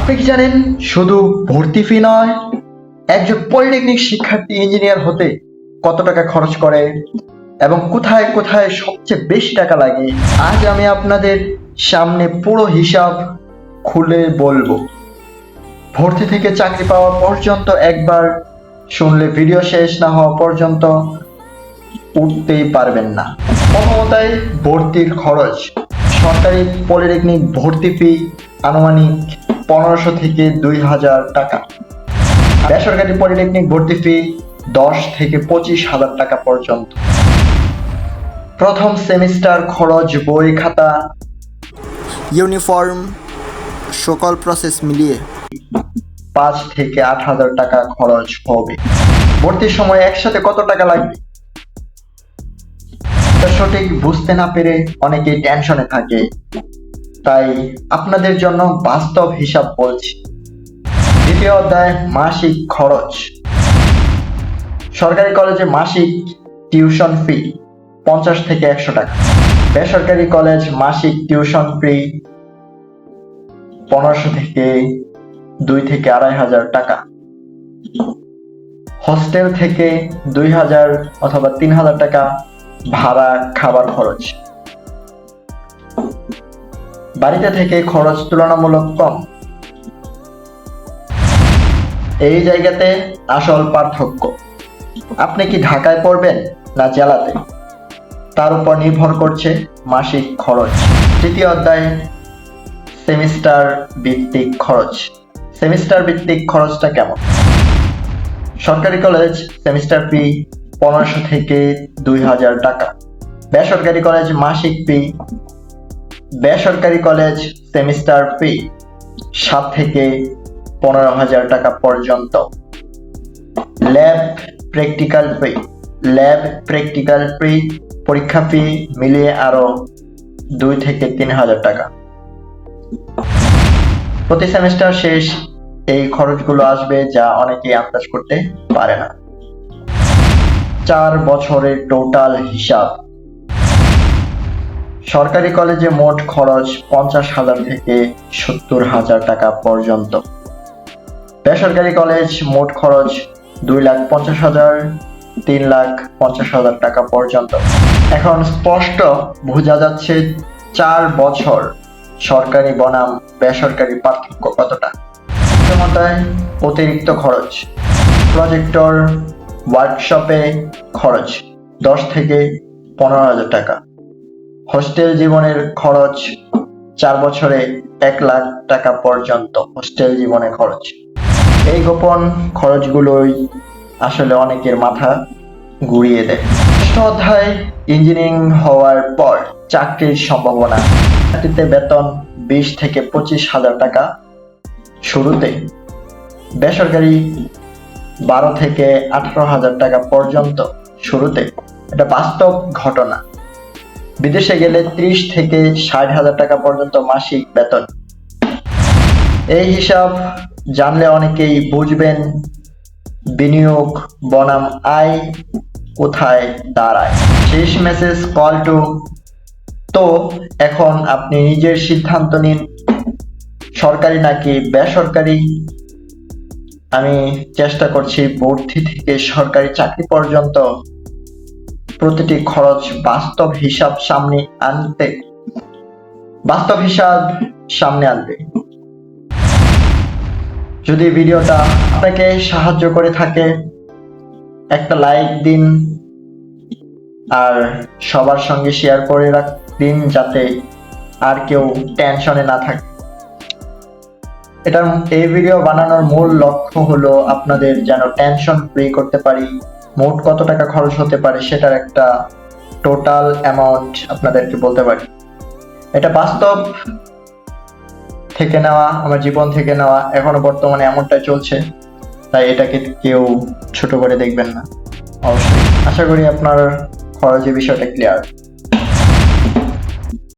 আপনি কি জানেন শুধু ভর্তি ফি নয়, একজন পলিটেকনিক শিক্ষার্থী ইঞ্জিনিয়ার হতে কত টাকা খরচ করে এবং কোথায় কোথায় সবচেয়ে বেশি টাকা লাগে? আজ আমি আপনাদের সামনে পুরো হিসাব খুলে বলবো। ভর্তি থেকে চাকরি পাওয়া পর্যন্ত একবার শুনলে ভিডিও শেষ না হওয়া পর্যন্ত উঠতেই পারবেন না। প্রথমতই ভর্তির খরচ। সরকারি পলিটেকনিক ভর্তি ফি আনুমানিক 1500 থেকে 2000 টাকা। বেসরকারি পলিটেকনিক ভর্তি ফি 10 থেকে 25,000 টাকা পর্যন্ত। প্রথম সেমিস্টার খরচ, বই খাতা, ইউনিফর্ম সকল প্রসেস মিলিয়ে 5 থেকে 8,000 টাকা খরচ হবে। ভর্তির সময় একসাথে কত টাকা লাগবে তা সঠিক বুঝতে না পেরে অনেকেই টেনশনে থাকে, তাই আপনাদের জন্য বাস্তব হিসাব বলছি। দ্বিতীয় অধ্যায়, মাসিক খরচ। সরকারি কলেজে মাসিক টিউশন ফি 50 থেকে 100 টাকা। বেসরকারি কলেজ মাসিক টিউশন ফি 1500 থেকে 2 থেকে 2,500 টাকা। হোস্টেল থেকে 2,000 অথবা 3,000 টাকা ভাড়া, খাবার খরচ। বাড়িতে থেকে খরচ তুলনামূলক কম। এই জায়গাতে আসল পার্থক্য। আপনি কি ঢাকায় পড়বেন না জেলাতে, তার উপর নির্ভর করছে মাসিক খরচ। তৃতীয় অধ্যায়, সেমিস্টার ভিত্তিক খরচ। সেমিস্টার ভিত্তিক খরচটা কেমন? সরকারি কলেজ সেমিস্টার ফি 1500 থেকে 2,000 টাকা। বেসরকারি কলেজ মাসিক ফি, বেসরকারি কলেজ সেমিস্টার ফি 7 থেকে 15,000 টাকা পর্যন্ত। ল্যাব প্র্যাকটিক্যাল ফি, পরীক্ষা ফি মিলিয়ে আরো 2 থেকে 3,000 টাকা। প্রতি সেমিস্টার শেষ এই খরচগুলো আসবে, যা অনেকেই আন্দাজ করতে পারে না। 4 বছরের টোটাল হিসাব। সরকারি কলেজে মোট খরচ 50,000 থেকে 70,000 টাকা পর্যন্ত। বেসরকারি কলেজ মোট খরচ 2,50,000, 3,50,000 টাকা পর্যন্ত। এখন স্পষ্ট বোঝা যাচ্ছে 4 বছর সরকারি বনাম বেসরকারি পার্থক্য কতটা। অতিরিক্ত খরচ। প্রজেক্টর, ওয়ার্কশপে খরচ 10 থেকে 15,000 টাকা। হোস্টেল জীবনের খরচ 4 বছরে 1 লাখ টাকা পর্যন্ত হোস্টেল জীবনে খরচ। এই গোপন খরচগুলোই আসলে অনেকের মাথা ঘুরিয়ে দেয়। ষষ্ঠ অধ্যায়, ইঞ্জিনিয়ারিং হওয়ার পর চাকরির সম্ভাবনা। চাকরিতে বেতন 20 থেকে 25,000 টাকা শুরুতে। বেসরকারি 12 থেকে 18,000 টাকা পর্যন্ত শুরুতে। এটা বাস্তব ঘটনা। বিদেশে গেলে 30 থেকে 60,000 টাকা পর্যন্ত মাসিক বেতন। এই হিসাব জানলে অনেকেই বুঝবেন বিনিয়োগ বনাম আয় কোথায় দাঁড়ায়। শেষ মেসেজ, কল টু। তো এখন আপনি নিজের সিদ্ধান্ত নিন, সরকারি নাকি বেসরকারি। আমি চেষ্টা করছি ভর্তি থেকে সরকারি চাকরি পর্যন্ত প্রতিটি খরচ বাস্তব হিসাব সামনে আনতে। যদি ভিডিওটা আপনাকে সাহায্য করে থাকে, একটা লাইক দিন আর সবার সঙ্গে শেয়ার করে দিন, যাতে আর কেউ টেনশনে না থাকে। এই ভিডিও বানানোর মূল লক্ষ্য হলো আপনাদের যেন টেনশন ফ্রি করতে পারি। মোট কত টাকা খরচ হতে পারে সেটার একটা টোটাল অ্যামাউন্ট আপনাদেরকে বলতে পারি। এটা বাস্তব থেকে নেওয়া, আমার জীবন থেকে নেওয়া। এখনো বর্তমানে এমনটাই চলছে, তাই এটাকে কেউ ছোট করে দেখবেন না অবশ্যই। আশা করি আপনার খরচের বিষয়টা ক্লিয়ার।